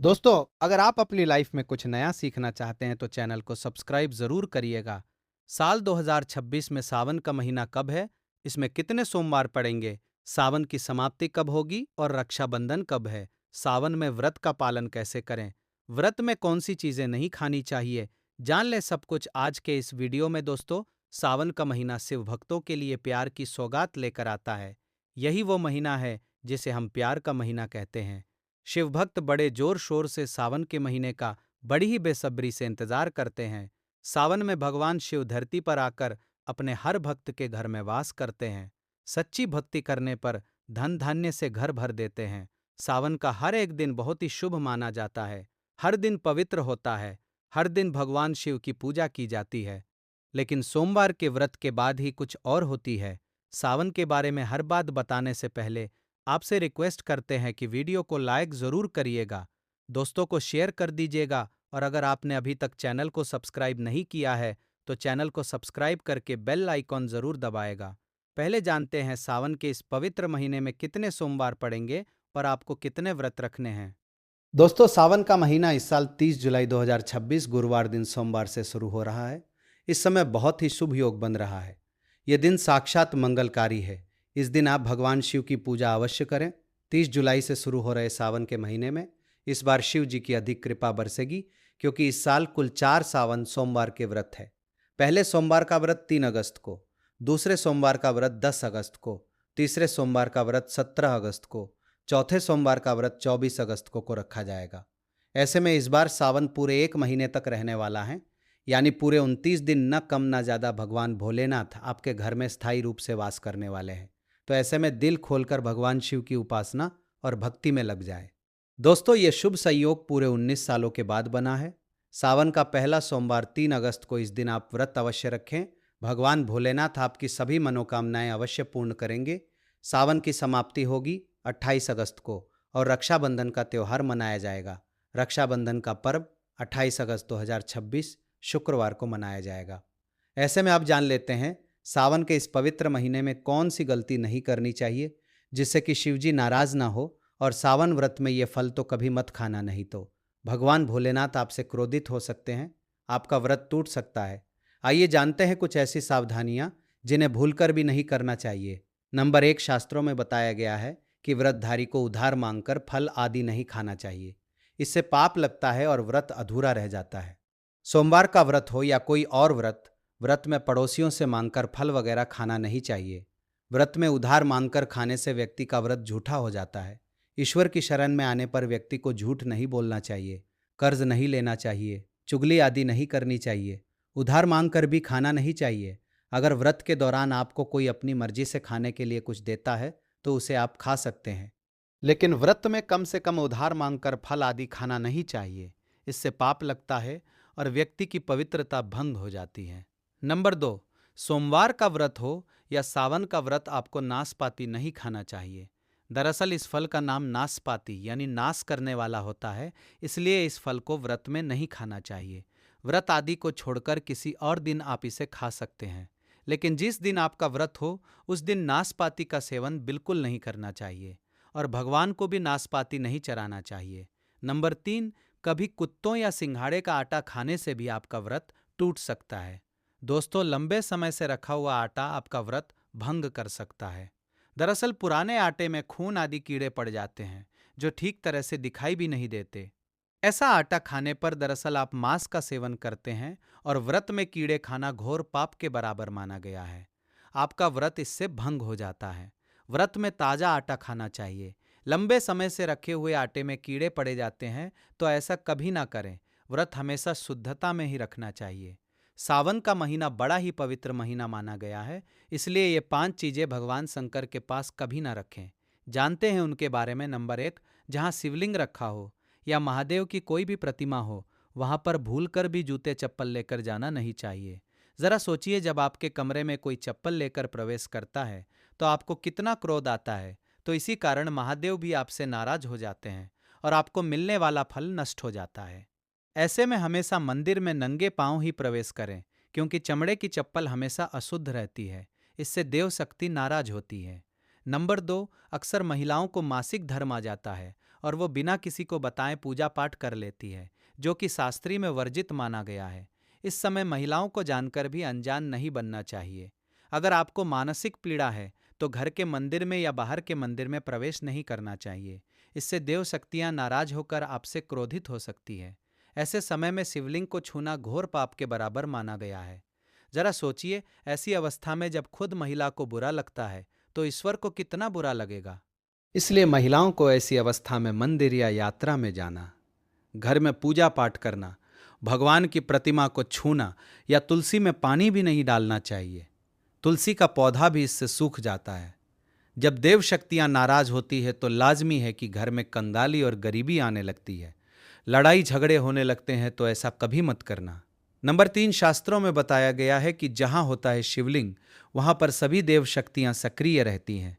दोस्तों, अगर आप अपनी लाइफ में कुछ नया सीखना चाहते हैं तो चैनल को सब्सक्राइब जरूर करिएगा। साल 2026 में सावन का महीना कब है, इसमें कितने सोमवार पड़ेंगे, सावन की समाप्ति कब होगी और रक्षाबंधन कब है, सावन में व्रत का पालन कैसे करें, व्रत में कौन सी चीजें नहीं खानी चाहिए, जान ले सब कुछ आज के इस वीडियो में। दोस्तों, सावन का महीना शिव भक्तों के लिए प्यार की सौगात लेकर आता है। यही वो महीना है जिसे हम प्यार का महीना कहते हैं। शिव भक्त बड़े जोर शोर से सावन के महीने का बड़ी ही बेसब्री से इंतजार करते हैं। सावन में भगवान शिव धरती पर आकर अपने हर भक्त के घर में वास करते हैं। सच्ची भक्ति करने पर धन धान्य से घर भर देते हैं। सावन का हर एक दिन बहुत ही शुभ माना जाता है। हर दिन पवित्र होता है। हर दिन भगवान शिव की पूजा की जाती है। लेकिन सोमवार के व्रत के बाद ही कुछ और होती है। सावन के बारे में हर बात बताने से पहले आपसे रिक्वेस्ट करते हैं कि वीडियो को लाइक जरूर करिएगा, दोस्तों को शेयर कर दीजिएगा और अगर आपने अभी तक चैनल को सब्सक्राइब नहीं किया है तो चैनल को सब्सक्राइब करके बेल आइकॉन जरूर दबाएगा। पहले जानते हैं सावन के इस पवित्र महीने में कितने सोमवार पड़ेंगे और आपको कितने व्रत रखने हैं। दोस्तों, सावन का महीना इस साल 30 जुलाई 2026 गुरुवार दिन सोमवार से शुरू हो रहा है। इस समय बहुत ही शुभ योग बन रहा है। यह दिन साक्षात मंगलकारी है। इस दिन आप भगवान शिव की पूजा अवश्य करें। 30 जुलाई से शुरू हो रहे सावन के महीने में इस बार शिव जी की अधिक कृपा बरसेगी, क्योंकि इस साल कुल 4 सावन सोमवार के व्रत है। पहले सोमवार का व्रत 3 अगस्त को, दूसरे सोमवार का व्रत 10 अगस्त को, तीसरे सोमवार का व्रत 17 अगस्त को, चौथे सोमवार का व्रत 24 अगस्त को रखा जाएगा। ऐसे में इस बार सावन पूरे 1 महीने तक रहने वाला है, यानी पूरे 29 दिन न कम न ज्यादा भगवान भोलेनाथ आपके घर में स्थायी रूप से वास करने वाले हैं। तो ऐसे में दिल खोलकर भगवान शिव की उपासना और भक्ति में लग जाए। दोस्तों, ये शुभ संयोग पूरे 19 सालों के बाद बना है। सावन का पहला सोमवार 3 अगस्त को, इस दिन आप व्रत अवश्य रखें। भगवान भोलेनाथ आपकी सभी मनोकामनाएं अवश्य पूर्ण करेंगे। सावन की समाप्ति होगी 28 अगस्त को और रक्षाबंधन का त्यौहार मनाया जाएगा। रक्षाबंधन का पर्व 28 अगस्त 2026 शुक्रवार को मनाया जाएगा। ऐसे में आप जान लेते हैं सावन के इस पवित्र महीने में कौन सी गलती नहीं करनी चाहिए जिससे कि शिवजी नाराज ना हो, और सावन व्रत में ये फल तो कभी मत खाना, नहीं तो भगवान भोलेनाथ आपसे क्रोधित हो सकते हैं, आपका व्रत टूट सकता है। आइए जानते हैं कुछ ऐसी सावधानियां जिन्हें भूलकर भी नहीं करना चाहिए। नंबर 1, शास्त्रों में बताया गया है कि व्रतधारी को उधार मांगकर फल आदि नहीं खाना चाहिए। इससे पाप लगता है और व्रत अधूरा रह जाता है। सोमवार का व्रत हो या कोई और व्रत में पड़ोसियों से मांगकर फल वगैरह खाना नहीं चाहिए। व्रत में उधार मांगकर खाने से व्यक्ति का व्रत झूठा हो जाता है। ईश्वर की शरण में आने पर व्यक्ति को झूठ नहीं बोलना चाहिए, कर्ज नहीं लेना चाहिए, चुगली आदि नहीं करनी चाहिए, उधार मांगकर भी खाना नहीं चाहिए। अगर व्रत के दौरान आपको कोई अपनी मर्जी से खाने के लिए कुछ देता है तो उसे आप खा सकते हैं, लेकिन व्रत में कम से कम उधार मांगकर फल आदि खाना नहीं चाहिए। इससे पाप लगता है और व्यक्ति की पवित्रता भंग हो जाती है। नंबर 2, सोमवार का व्रत हो या सावन का व्रत, आपको नाशपाती नहीं खाना चाहिए। दरअसल इस फल का नाम नाशपाती यानी नाश करने वाला होता है, इसलिए इस फल को व्रत में नहीं खाना चाहिए। व्रत आदि को छोड़कर किसी और दिन आप इसे खा सकते हैं, लेकिन जिस दिन आपका व्रत हो उस दिन नाशपाती का सेवन बिल्कुल नहीं करना चाहिए और भगवान को भी नाशपाती नहीं चढ़ाना चाहिए। नंबर 3, कभी कुत्तों या सिंघाड़े का आटा खाने से भी आपका व्रत टूट सकता है। दोस्तों, लंबे समय से रखा हुआ आटा आपका व्रत भंग कर सकता है। दरअसल पुराने आटे में खून आदि कीड़े पड़ जाते हैं जो ठीक तरह से दिखाई भी नहीं देते। ऐसा आटा खाने पर दरअसल आप मांस का सेवन करते हैं और व्रत में कीड़े खाना घोर पाप के बराबर माना गया है। आपका व्रत इससे भंग हो जाता है। व्रत में ताजा आटा खाना चाहिए। लंबे समय से रखे हुए आटे में कीड़े पड़े जाते हैं तो ऐसा कभी ना करें। व्रत हमेशा शुद्धता में ही रखना चाहिए। सावन का महीना बड़ा ही पवित्र महीना माना गया है, इसलिए ये 5 चीजें भगवान शंकर के पास कभी ना रखें। जानते हैं उनके बारे में। नंबर 1, जहाँ शिवलिंग रखा हो या महादेव की कोई भी प्रतिमा हो वहां पर भूलकर भी जूते चप्पल लेकर जाना नहीं चाहिए। जरा सोचिए, जब आपके कमरे में कोई चप्पल लेकर प्रवेश करता है तो आपको कितना क्रोध आता है। तो इसी कारण महादेव भी आपसे नाराज हो जाते हैं और आपको मिलने वाला फल नष्ट हो जाता है। ऐसे में हमेशा मंदिर में नंगे पांव ही प्रवेश करें, क्योंकि चमड़े की चप्पल हमेशा अशुद्ध रहती है। इससे देव शक्ति नाराज होती है। नंबर 2, अक्सर महिलाओं को मासिक धर्म आ जाता है और वो बिना किसी को बताए पूजा पाठ कर लेती है, जो कि शास्त्री में वर्जित माना गया है। इस समय महिलाओं को जानकर भी अनजान नहीं बनना चाहिए। अगर आपको मानसिक पीड़ा है तो घर के मंदिर में या बाहर के मंदिर में प्रवेश नहीं करना चाहिए। इससे देव शक्तियां नाराज होकर आपसे क्रोधित हो सकती है। ऐसे समय में शिवलिंग को छूना घोर पाप के बराबर माना गया है। जरा सोचिए, ऐसी अवस्था में जब खुद महिला को बुरा लगता है तो ईश्वर को कितना बुरा लगेगा। इसलिए महिलाओं को ऐसी अवस्था में मंदिर या यात्रा में जाना, घर में पूजा पाठ करना, भगवान की प्रतिमा को छूना या तुलसी में पानी भी नहीं डालना चाहिए। तुलसी का पौधा भी इससे सूख जाता है। जब देव शक्तियां नाराज होती है तो लाजमी है कि घर में कंगाली और गरीबी आने लगती है, लड़ाई झगड़े होने लगते हैं, तो ऐसा कभी मत करना। नंबर 3, शास्त्रों में बताया गया है कि जहां होता है शिवलिंग वहां पर सभी देव शक्तियां सक्रिय रहती हैं।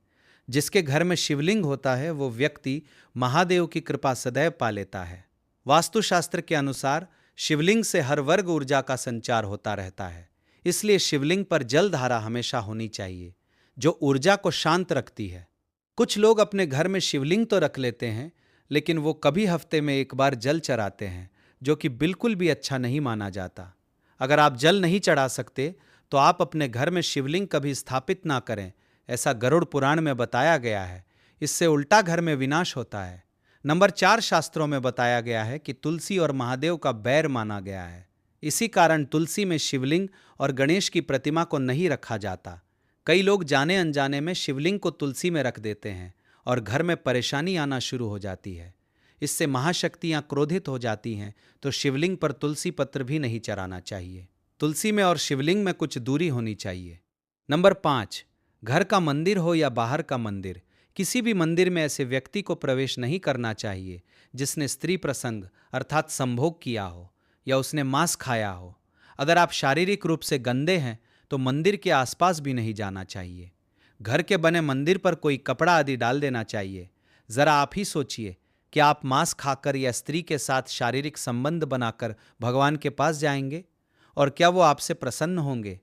जिसके घर में शिवलिंग होता है वो व्यक्ति महादेव की कृपा सदैव पा लेता है। वास्तुशास्त्र के अनुसार शिवलिंग से हर वर्ग ऊर्जा का संचार होता रहता है। इसलिए शिवलिंग पर जलधारा हमेशा होनी चाहिए, जो ऊर्जा को शांत रखती है। कुछ लोग अपने घर में शिवलिंग तो रख लेते हैं, लेकिन वो कभी हफ्ते में एक बार जल चढ़ाते हैं, जो कि बिल्कुल भी अच्छा नहीं माना जाता। अगर आप जल नहीं चढ़ा सकते तो आप अपने घर में शिवलिंग कभी स्थापित ना करें, ऐसा गरुड़ पुराण में बताया गया है। इससे उल्टा घर में विनाश होता है। नंबर 4, शास्त्रों में बताया गया है कि तुलसी और महादेव का बैर माना गया है। इसी कारण तुलसी में शिवलिंग और गणेश की प्रतिमा को नहीं रखा जाता। कई लोग जाने अनजाने में शिवलिंग को तुलसी में रख देते हैं और घर में परेशानी आना शुरू हो जाती है। इससे महाशक्तियां क्रोधित हो जाती हैं, तो शिवलिंग पर तुलसी पत्र भी नहीं चढ़ाना चाहिए। तुलसी में और शिवलिंग में कुछ दूरी होनी चाहिए। नंबर 5, घर का मंदिर हो या बाहर का मंदिर, किसी भी मंदिर में ऐसे व्यक्ति को प्रवेश नहीं करना चाहिए जिसने स्त्री प्रसंग अर्थात संभोग किया हो या उसने मांस खाया हो। अगर आप शारीरिक रूप से गंदे हैं तो मंदिर के आसपास भी नहीं जाना चाहिए। घर के बने मंदिर पर कोई कपड़ा आदि डाल देना चाहिए। जरा आप ही सोचिए कि आप मांस खाकर या स्त्री के साथ शारीरिक संबंध बनाकर भगवान के पास जाएंगे, और क्या वो आपसे प्रसन्न होंगे?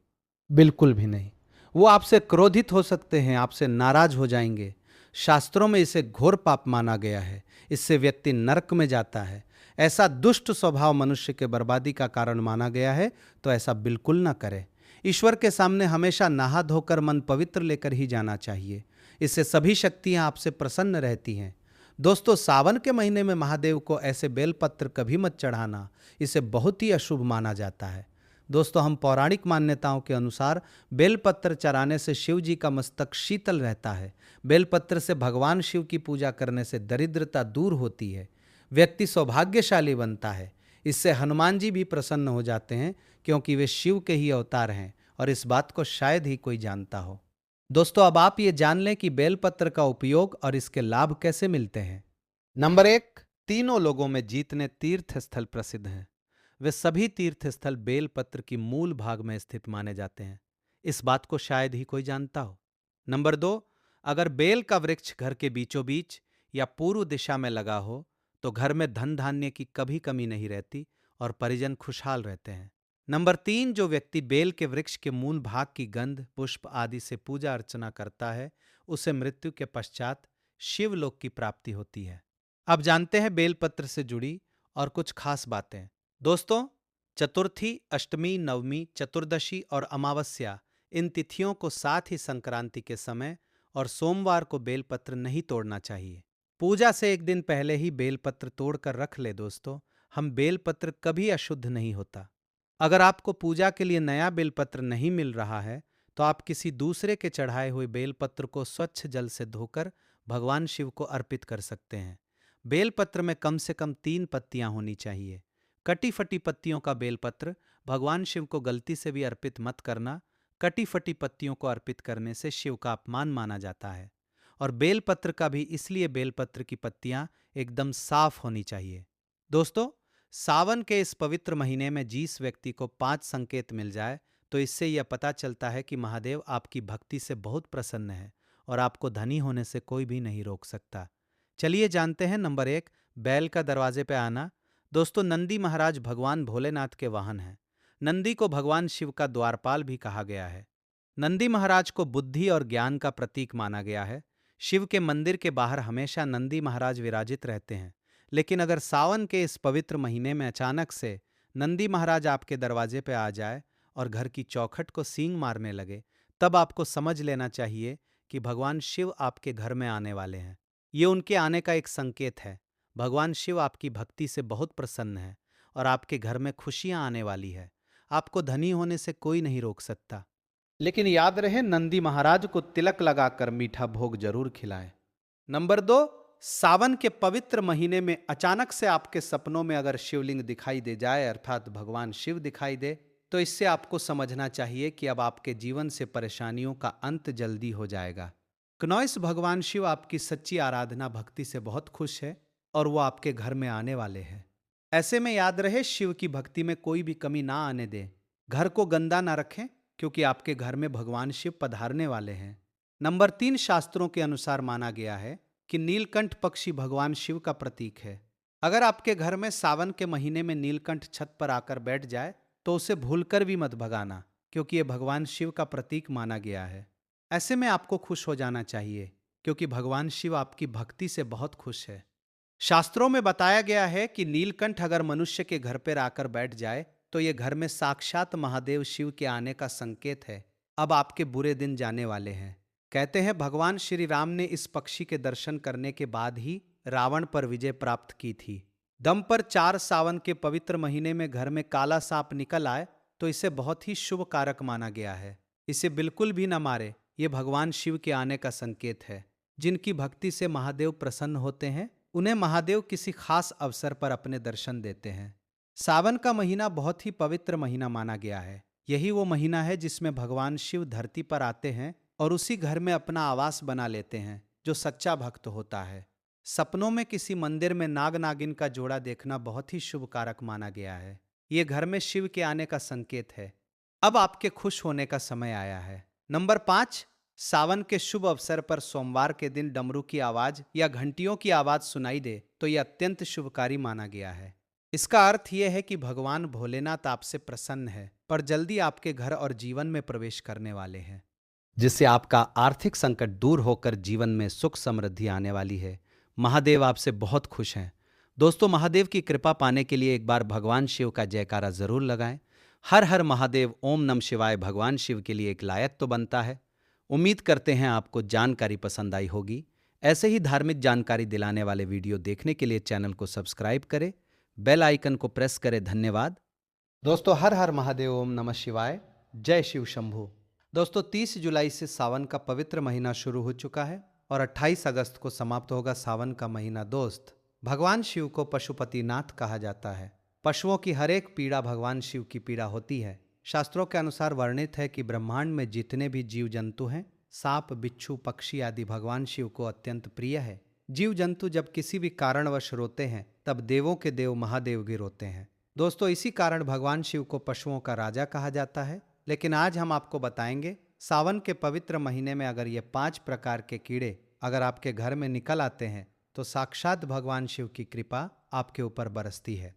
बिल्कुल भी नहीं। वो आपसे क्रोधित हो सकते हैं, आपसे नाराज हो जाएंगे। शास्त्रों में इसे घोर पाप माना गया है। इससे व्यक्ति नरक में जाता है। ऐसा दुष्ट स्वभाव मनुष्य के बर्बादी का कारण माना गया है, तो ऐसा बिल्कुल ना करें। ईश्वर के सामने हमेशा नहा धोकर मन पवित्र लेकर ही जाना चाहिए। इससे सभी शक्तियां आपसे प्रसन्न रहती हैं। दोस्तों, सावन के महीने में महादेव को ऐसे बेलपत्र कभी मत चढ़ाना, इसे बहुत ही अशुभ माना जाता है। दोस्तों, हम पौराणिक मान्यताओं के अनुसार बेलपत्र चढ़ाने से शिव जी का मस्तक शीतल रहता है। बेलपत्र से भगवान शिव की पूजा करने से दरिद्रता दूर होती है, व्यक्ति सौभाग्यशाली बनता है। इससे हनुमान जी भी प्रसन्न हो जाते हैं, क्योंकि वे शिव के ही अवतार हैं और इस बात को शायद ही कोई जानता हो। दोस्तों, अब आप ये जान लें कि बेलपत्र का उपयोग और इसके लाभ कैसे मिलते हैं। नंबर 1, तीनों लोगों में जीतने तीर्थ स्थल प्रसिद्ध हैं। वे सभी तीर्थ स्थल बेलपत्र की मूल भाग में स्थित माने जाते हैं। इस बात को शायद ही कोई जानता हो। नंबर 2, अगर बेल का वृक्ष घर के बीचों बीच या पूर्व दिशा में लगा हो तो घर में धन धान्य की कभी कमी नहीं रहती और परिजन खुशहाल रहते हैं। नंबर 3, जो व्यक्ति बेल के वृक्ष के मूल भाग की गंध, पुष्प आदि से पूजा अर्चना करता है, उसे मृत्यु के पश्चात शिवलोक की प्राप्ति होती है। अब जानते हैं बेलपत्र से जुड़ी और कुछ खास बातें। दोस्तों, चतुर्थी, अष्टमी, नवमी, चतुर्दशी और अमावस्या, इन तिथियों को साथ ही संक्रांति के समय और सोमवार को बेलपत्र नहीं तोड़ना चाहिए। पूजा से एक दिन पहले ही बेलपत्र तोड़कर रख ले। दोस्तों, हम बेलपत्र कभी अशुद्ध नहीं होता। अगर आपको पूजा के लिए नया बेलपत्र नहीं मिल रहा है तो आप किसी दूसरे के चढ़ाए हुए बेलपत्र को स्वच्छ जल से धोकर भगवान शिव को अर्पित कर सकते हैं। बेलपत्र में कम से कम 3 पत्तियां होनी चाहिए। कटी फटी पत्तियों का बेलपत्र भगवान शिव को गलती से भी अर्पित मत करना। कटी फटी पत्तियों को अर्पित करने से शिव का अपमान माना जाता है। और बेलपत्र का भी इसलिए बेलपत्र की पत्तियां एकदम साफ होनी चाहिए। दोस्तों, सावन के इस पवित्र महीने में जिस व्यक्ति को 5 संकेत मिल जाए तो इससे यह पता चलता है कि महादेव आपकी भक्ति से बहुत प्रसन्न है और आपको धनी होने से कोई भी नहीं रोक सकता। चलिए जानते हैं। नंबर 1, बैल का दरवाजे पे आना। दोस्तों, नंदी महाराज भगवान भोलेनाथ के वाहन हैं। नंदी को भगवान शिव का द्वारपाल भी कहा गया है। नंदी महाराज को बुद्धि और ज्ञान का प्रतीक माना गया है। शिव के मंदिर के बाहर हमेशा नंदी महाराज विराजित रहते हैं, लेकिन अगर सावन के इस पवित्र महीने में अचानक से नंदी महाराज आपके दरवाजे पे आ जाए और घर की चौखट को सींग मारने लगे, तब आपको समझ लेना चाहिए कि भगवान शिव आपके घर में आने वाले हैं। ये उनके आने का एक संकेत है। भगवान शिव आपकी भक्ति से बहुत प्रसन्न है और आपके घर में खुशियां आने वाली है। आपको धनी होने से कोई नहीं रोक सकता, लेकिन याद रहे नंदी महाराज को तिलक लगाकर मीठा भोग जरूर खिलाएं। नंबर 2, सावन के पवित्र महीने में अचानक से आपके सपनों में अगर शिवलिंग दिखाई दे जाए, अर्थात भगवान शिव दिखाई दे, तो इससे आपको समझना चाहिए कि अब आपके जीवन से परेशानियों का अंत जल्दी हो जाएगा। कनौज भगवान शिव आपकी सच्ची आराधना भक्ति से बहुत खुश है और वो आपके घर में आने वाले हैं। ऐसे में याद रहे, शिव की भक्ति में कोई भी कमी ना आने दें। घर को गंदा ना रखें, क्योंकि आपके घर में भगवान शिव पधारने वाले हैं। नंबर 3, शास्त्रों के अनुसार माना गया है कि नीलकंठ पक्षी भगवान शिव का प्रतीक है। अगर आपके घर में सावन के महीने में नीलकंठ छत पर आकर बैठ जाए तो उसे भूलकर भी मत भगाना, क्योंकि यह भगवान शिव का प्रतीक माना गया है। ऐसे में आपको खुश हो जाना चाहिए, क्योंकि भगवान शिव आपकी भक्ति से बहुत खुश है। शास्त्रों में बताया गया है कि नीलकंठ अगर मनुष्य के घर पर आकर बैठ जाए तो यह घर में साक्षात महादेव शिव के आने का संकेत है। अब आपके बुरे दिन जाने वाले हैं। कहते हैं भगवान श्री राम ने इस पक्षी के दर्शन करने के बाद ही रावण पर विजय प्राप्त की थी। दम पर 4 सावन के पवित्र महीने में घर में काला सांप निकल आए तो इसे बहुत ही शुभ कारक माना गया है। इसे बिल्कुल भी न मारे, ये भगवान शिव के आने का संकेत है। जिनकी भक्ति से महादेव प्रसन्न होते हैं, उन्हें महादेव किसी खास अवसर पर अपने दर्शन देते हैं। सावन का महीना बहुत ही पवित्र महीना माना गया है। यही वो महीना है जिसमें भगवान शिव धरती पर आते हैं और उसी घर में अपना आवास बना लेते हैं जो सच्चा भक्त होता है। सपनों में किसी मंदिर में नाग नागिन का जोड़ा देखना बहुत ही शुभ कारक माना गया है। ये घर में शिव के आने का संकेत है। अब आपके खुश होने का समय आया है। नंबर 5, सावन के शुभ अवसर पर सोमवार के दिन डमरू की आवाज या घंटियों की आवाज सुनाई दे तो यह अत्यंत शुभकारी माना गया है। इसका अर्थ यह है कि भगवान भोलेनाथ आपसे प्रसन्न है, पर जल्दी आपके घर और जीवन में प्रवेश करने वाले हैं, जिससे आपका आर्थिक संकट दूर होकर जीवन में सुख समृद्धि आने वाली है। महादेव आपसे बहुत खुश हैं। दोस्तों, महादेव की कृपा पाने के लिए एक बार भगवान शिव का जयकारा जरूर लगाएं। हर हर महादेव, ओम नमः शिवाय भगवान शिव के लिए एक लायक तो बनता है। उम्मीद करते हैं आपको जानकारी पसंद आई होगी। ऐसे ही धार्मिक जानकारी दिलाने वाले वीडियो देखने के लिए चैनल को सब्सक्राइब करें, बेल आइकन को प्रेस करें। धन्यवाद। दोस्तों, हर हर महादेव, ओम नमः शिवाय, जय शिव शंभू। दोस्तों, 30 जुलाई से सावन का पवित्र महीना शुरू हो चुका है और 28 अगस्त को समाप्त होगा सावन का महीना। दोस्त, भगवान शिव को पशुपतिनाथ कहा जाता है। पशुओं की हर एक पीड़ा भगवान शिव की पीड़ा होती है। शास्त्रों के अनुसार वर्णित है कि ब्रह्मांड में जितने भी जीव जंतु हैं, सांप, बिच्छू, पक्षी आदि भगवान शिव को अत्यंत प्रिय है। जीव जंतु जब किसी भी कारणवश रोते हैं, तब देवों के देव महादेव भी रोते हैं। दोस्तों, इसी कारण भगवान शिव को पशुओं का राजा कहा जाता है। लेकिन आज हम आपको बताएंगे, सावन के पवित्र महीने में अगर ये 5 प्रकार के कीड़े अगर आपके घर में निकल आते हैं तो साक्षात भगवान शिव की कृपा आपके ऊपर बरसती है।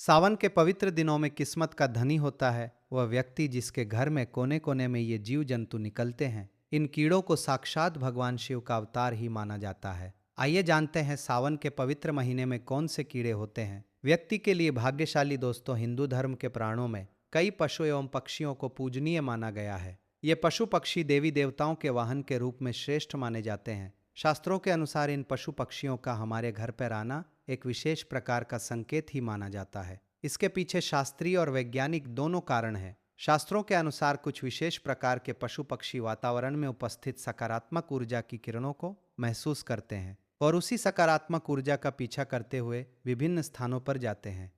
सावन के पवित्र दिनों में किस्मत का धनी होता है वह व्यक्ति जिसके घर में कोने कोने में ये जीव जंतु निकलते हैं। इन कीड़ों को साक्षात भगवान शिव का अवतार ही माना जाता है। आइए जानते हैं सावन के पवित्र महीने में कौन से कीड़े होते हैं। व्यक्ति के लिए भाग्यशाली। दोस्तों, हिंदू धर्म के पुराणों में कई पशु एवं पक्षियों को पूजनीय माना गया है। ये पशु पक्षी देवी देवताओं के वाहन के रूप में श्रेष्ठ माने जाते हैं। शास्त्रों के अनुसार इन पशु पक्षियों का हमारे घर पर आना एक विशेष प्रकार का संकेत ही माना जाता है। इसके पीछे शास्त्रीय और वैज्ञानिक दोनों कारण हैं। शास्त्रों के अनुसार कुछ विशेष प्रकार के पशु पक्षी वातावरण में उपस्थित सकारात्मक ऊर्जा की किरणों को महसूस करते हैं और उसी सकारात्मक ऊर्जा का पीछा करते हुए विभिन्न स्थानों पर जाते हैं।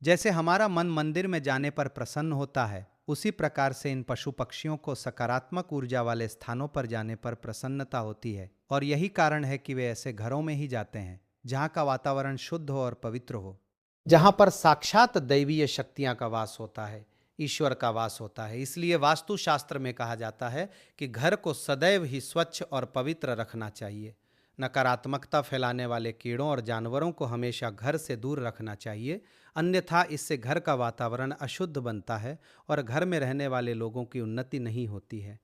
जैसे हमारा मन मंदिर में जाने पर प्रसन्न होता है, उसी प्रकार से इन पशु पक्षियों को सकारात्मक ऊर्जा वाले स्थानों पर जाने पर प्रसन्नता होती है और यही कारण है कि वे ऐसे घरों में ही जाते हैं जहाँ का वातावरण शुद्ध हो और पवित्र हो, जहाँ पर साक्षात दैवीय शक्तियाँ का वास होता है, ईश्वर का वास होता है। इसलिए वास्तुशास्त्र में कहा जाता है कि घर को सदैव ही स्वच्छ और पवित्र रखना चाहिए। नकारात्मकता फैलाने वाले कीड़ों और जानवरों को हमेशा घर से दूर रखना चाहिए, अन्यथा इससे घर का वातावरण अशुद्ध बनता है और घर में रहने वाले लोगों की उन्नति नहीं होती है।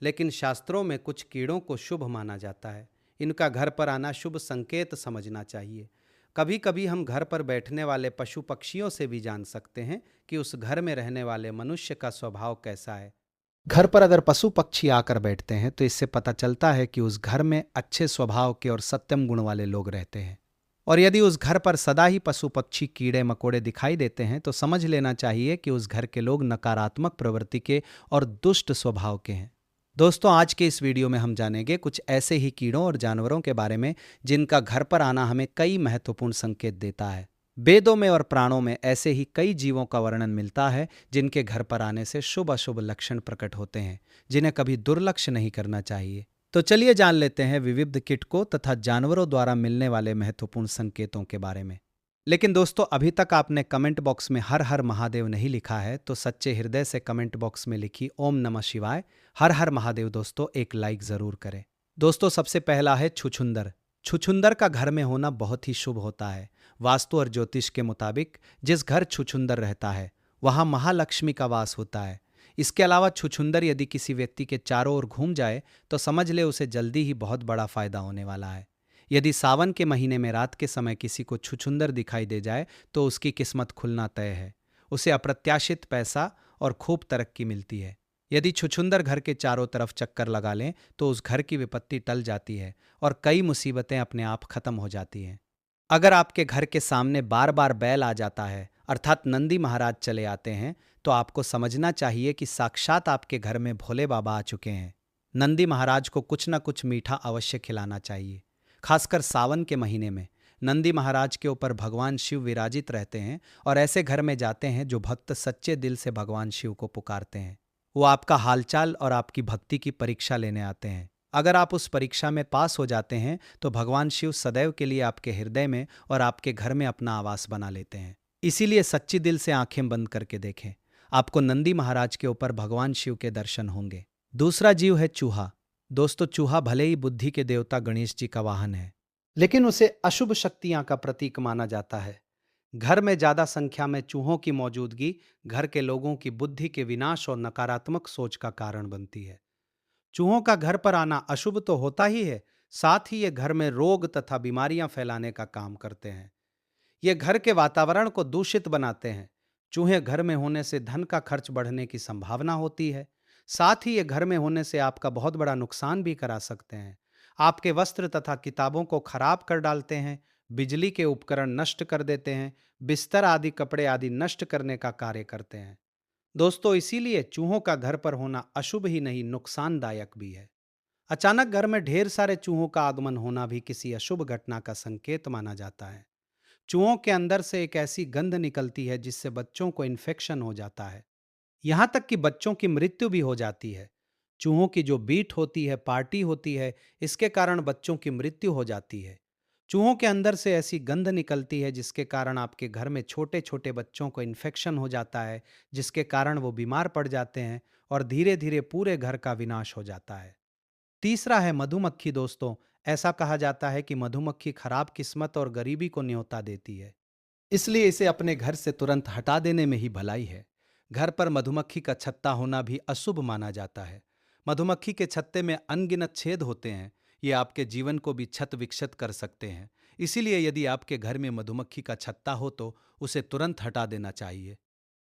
लेकिन शास्त्रों में कुछ कीड़ों को शुभ माना जाता है। इनका घर पर आना शुभ संकेत समझना चाहिए। कभी कभी हम घर पर बैठने वाले पशु पक्षियों से भी जान सकते हैं कि उस घर में रहने वाले मनुष्य का स्वभाव कैसा है। घर पर अगर पशु पक्षी आकर बैठते हैं तो इससे पता चलता है कि उस घर में अच्छे स्वभाव के और सत्यम गुण वाले लोग रहते हैं। और यदि उस घर पर सदा ही पशु पक्षी कीड़े मकोड़े दिखाई देते हैं तो समझ लेना चाहिए कि उस घर के लोग नकारात्मक प्रवृत्ति के और दुष्ट स्वभाव के हैं। दोस्तों, आज के इस वीडियो में हम जानेंगे कुछ ऐसे ही कीड़ों और जानवरों के बारे में जिनका घर पर आना हमें कई महत्वपूर्ण संकेत देता है। वेदों में और प्राणों में ऐसे ही कई जीवों का वर्णन मिलता है जिनके घर पर आने से शुभ अशुभ लक्षण प्रकट होते हैं, जिन्हें कभी दुर्लक्ष्य नहीं करना चाहिए। तो चलिए जान लेते हैं विविध कीटकों तथा जानवरों द्वारा मिलने वाले महत्वपूर्ण संकेतों के बारे में। लेकिन दोस्तों, अभी तक आपने कमेंट बॉक्स में हर हर महादेव नहीं लिखा है तो सच्चे हृदय से कमेंट बॉक्स में लिखी ओम नमः शिवाय हर हर महादेव दोस्तों एक लाइक जरूर करें। दोस्तों, सबसे पहला है छुछुंदर। छुछुंदर का घर में होना बहुत ही शुभ होता है। वास्तु और ज्योतिष के मुताबिक जिस घर छुछुंदर रहता है वहां महालक्ष्मी का वास होता है। इसके अलावा छुछुंदर यदि किसी व्यक्ति के चारों ओर घूम जाए तो समझ ले उसे जल्दी ही बहुत बड़ा फायदा होने वाला है। यदि सावन के महीने में रात के समय किसी को छुछुंदर दिखाई दे जाए तो उसकी किस्मत खुलना तय है। उसे अप्रत्याशित पैसा और खूब तरक्की मिलती है। यदि छुछुंदर घर के चारों तरफ चक्कर लगा लें तो उस घर की विपत्ति टल जाती है और कई मुसीबतें अपने आप खत्म हो जाती हैं। अगर आपके घर के सामने बार बार बैल आ जाता है अर्थात नंदी महाराज चले आते हैं तो आपको समझना चाहिए कि साक्षात आपके घर में भोले बाबा आ चुके हैं। नंदी महाराज को कुछ न कुछ मीठा अवश्य खिलाना चाहिए। खासकर सावन के महीने में नंदी महाराज के ऊपर भगवान शिव विराजित रहते हैं और ऐसे घर में जाते हैं जो भक्त सच्चे दिल से भगवान शिव को पुकारते हैं। वो आपका हालचाल और आपकी भक्ति की परीक्षा लेने आते हैं। अगर आप उस परीक्षा में पास हो जाते हैं तो भगवान शिव सदैव के लिए आपके हृदय में और आपके घर में अपना आवास बना लेते हैं। इसीलिए सच्ची दिल से आंखें बंद करके देखें, आपको नंदी महाराज के ऊपर भगवान शिव के दर्शन होंगे। दूसरा जीव है चूहा। दोस्तों, चूहा भले ही बुद्धि के देवता गणेश जी का वाहन है, लेकिन उसे अशुभ शक्तियां का प्रतीक माना जाता है। घर में ज्यादा संख्या में चूहों की मौजूदगी घर के लोगों की बुद्धि के विनाश और नकारात्मक सोच का कारण बनती है। चूहों का घर पर आना अशुभ तो होता ही है, साथ ही ये घर में रोग तथा बीमारियां फैलाने का काम करते हैं। ये घर के वातावरण को दूषित बनाते हैं। चूहे घर में होने से धन का खर्च बढ़ने की संभावना होती है। साथ ही ये घर में होने से आपका बहुत बड़ा नुकसान भी करा सकते हैं। आपके वस्त्र तथा किताबों को खराब कर डालते हैं, बिजली के उपकरण नष्ट कर देते हैं, बिस्तर आदि कपड़े आदि नष्ट करने का कार्य करते हैं। दोस्तों, इसीलिए चूहों का घर पर होना अशुभ ही नहीं नुकसानदायक भी है। अचानक घर में ढेर सारे चूहों का आगमन होना भी किसी अशुभ घटना का संकेत माना जाता है। चूहों के अंदर से एक ऐसी गंध निकलती है जिससे बच्चों को इन्फेक्शन हो जाता है। यहां तक कि बच्चों की मृत्यु भी हो जाती है। चूहों की जो बीट होती है, पार्टी होती है, इसके कारण बच्चों की मृत्यु हो जाती है। चूहों के अंदर से ऐसी गंध निकलती है जिसके कारण आपके घर में छोटे छोटे बच्चों को इन्फेक्शन हो जाता है, जिसके कारण वो बीमार पड़ जाते हैं और धीरे धीरे पूरे घर का विनाश हो जाता है। तीसरा है मधुमक्खी। दोस्तों, ऐसा कहा जाता है कि मधुमक्खी खराब किस्मत और गरीबी को न्योता देती है, इसलिए इसे अपने घर से तुरंत हटा देने में ही भलाई है। घर पर मधुमक्खी का छत्ता होना भी अशुभ माना जाता है। मधुमक्खी के छत्ते में अनगिनत छेद होते हैं। ये आपके जीवन को भी क्षत विक्षत कर सकते हैं। इसीलिए यदि आपके घर में मधुमक्खी का छत्ता हो तो उसे तुरंत हटा देना चाहिए।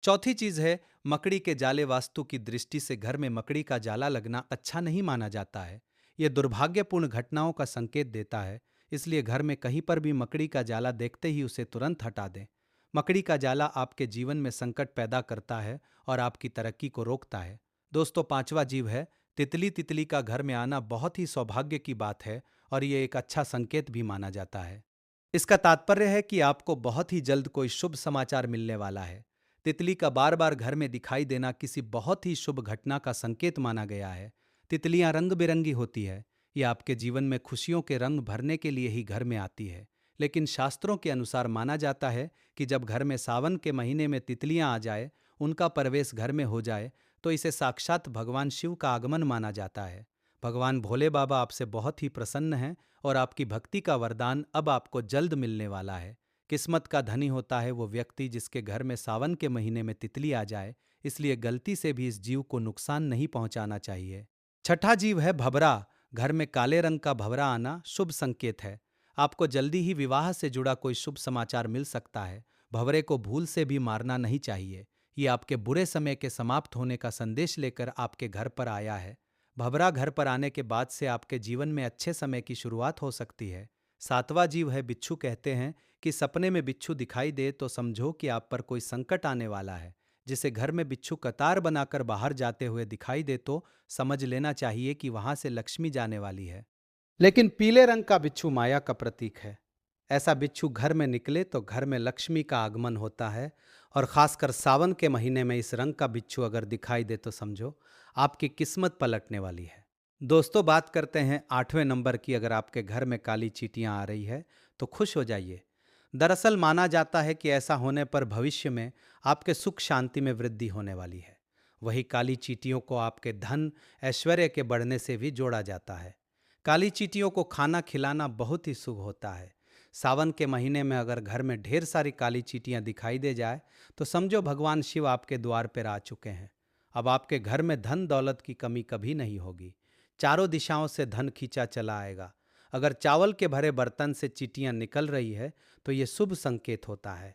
चौथी चीज है मकड़ी के जाले। वास्तु की दृष्टि से घर में मकड़ी का जाला लगना अच्छा नहीं माना जाता है। यह दुर्भाग्यपूर्ण घटनाओं का संकेत देता है। इसलिए घर में कहीं पर भी मकड़ी का जाला देखते ही उसे तुरंत हटा दें। मकड़ी का जाला आपके जीवन में संकट पैदा करता है और आपकी तरक्की को रोकता है। दोस्तों, पांचवा जीव है तितली। तितली का घर में आना बहुत ही सौभाग्य की बात है और ये एक अच्छा संकेत भी माना जाता है। इसका तात्पर्य है कि आपको बहुत ही जल्द कोई शुभ समाचार मिलने वाला है। तितली का बार बार घर में दिखाई देना किसी बहुत ही शुभ घटना का संकेत माना गया है। तितलियां रंग बिरंगी होती है। ये आपके जीवन में खुशियों के रंग भरने के लिए ही घर में आती है। लेकिन शास्त्रों के अनुसार माना जाता है कि जब घर में सावन के महीने में तितलियां आ जाए, उनका प्रवेश घर में हो जाए, तो इसे साक्षात भगवान शिव का आगमन माना जाता है। भगवान भोले बाबा आपसे बहुत ही प्रसन्न हैं और आपकी भक्ति का वरदान अब आपको जल्द मिलने वाला है। किस्मत का धनी होता है वो व्यक्ति जिसके घर में सावन के महीने में तितली आ जाए, इसलिए गलती से भी इस जीव को नुकसान नहीं पहुंचाना चाहिए। छठा जीव है भबरा। घर में काले रंग का भंवरा आना शुभ संकेत है। आपको जल्दी ही विवाह से जुड़ा कोई शुभ समाचार मिल सकता है। भंवरे को भूल से भी मारना नहीं चाहिए। ये आपके बुरे समय के समाप्त होने का संदेश लेकर आपके घर पर आया है। भंवरा घर पर आने के बाद से आपके जीवन में अच्छे समय की शुरुआत हो सकती है। सातवां जीव है बिच्छू। कहते हैं कि सपने में बिच्छू दिखाई दे तो समझो कि आप पर कोई संकट आने वाला है। जिसे घर में बिच्छू कतार बनाकर बाहर जाते हुए दिखाई दे तो समझ लेना चाहिए कि वहां से लक्ष्मी जाने वाली है। लेकिन पीले रंग का बिच्छू माया का प्रतीक है। ऐसा बिच्छू घर में निकले तो घर में लक्ष्मी का आगमन होता है। और खासकर सावन के महीने में इस रंग का बिच्छू अगर दिखाई दे तो समझो आपकी किस्मत पलटने वाली है। दोस्तों, बात करते हैं 8वें नंबर की। अगर आपके घर में काली चींटियां आ रही है तो खुश हो जाइए। दरअसल माना जाता है कि ऐसा होने पर भविष्य में आपके सुख शांति में वृद्धि होने वाली है। वही काली चींटियों को आपके धन ऐश्वर्य के बढ़ने से भी जोड़ा जाता है। काली चींटियों को खाना खिलाना बहुत ही शुभ होता है। सावन के महीने में अगर घर में ढेर सारी काली चींटियां दिखाई दे जाए तो समझो भगवान शिव आपके द्वार पर आ चुके हैं। अब आपके घर में धन दौलत की कमी कभी नहीं होगी। चारों दिशाओं से धन खींचा चला आएगा। अगर चावल के भरे बर्तन से चींटियां निकल रही है तो ये शुभ संकेत होता है।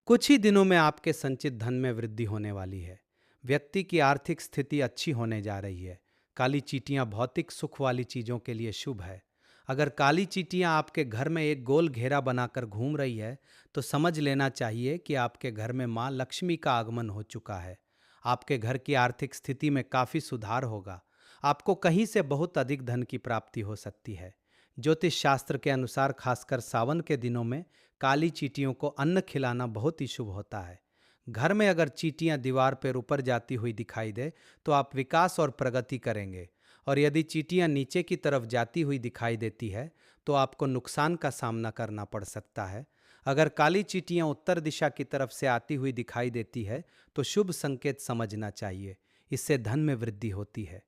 कुछ ही दिनों में आपके संचित धन में वृद्धि होने वाली है। व्यक्ति की आर्थिक स्थिति अच्छी होने जा रही है। काली चींटियां भौतिक सुख वाली चीजों के लिए शुभ है। अगर काली चींटियां आपके घर में एक गोल घेरा बनाकर घूम रही है तो समझ लेना चाहिए कि आपके घर में मां लक्ष्मी का आगमन हो चुका है। आपके घर की आर्थिक स्थिति में काफी सुधार होगा। आपको कहीं से बहुत अधिक धन की प्राप्ति हो सकती है। ज्योतिष शास्त्र के अनुसार खासकर सावन के दिनों में काली चींटियों को अन्न खिलाना बहुत ही शुभ होता है। घर में अगर चींटियां दीवार पर ऊपर जाती हुई दिखाई दे तो आप विकास और प्रगति करेंगे। और यदि चींटियां नीचे की तरफ जाती हुई दिखाई देती है तो आपको नुकसान का सामना करना पड़ सकता है। अगर काली चींटियां उत्तर दिशा की तरफ से आती हुई दिखाई देती है तो शुभ संकेत समझना चाहिए। इससे धन में वृद्धि होती है।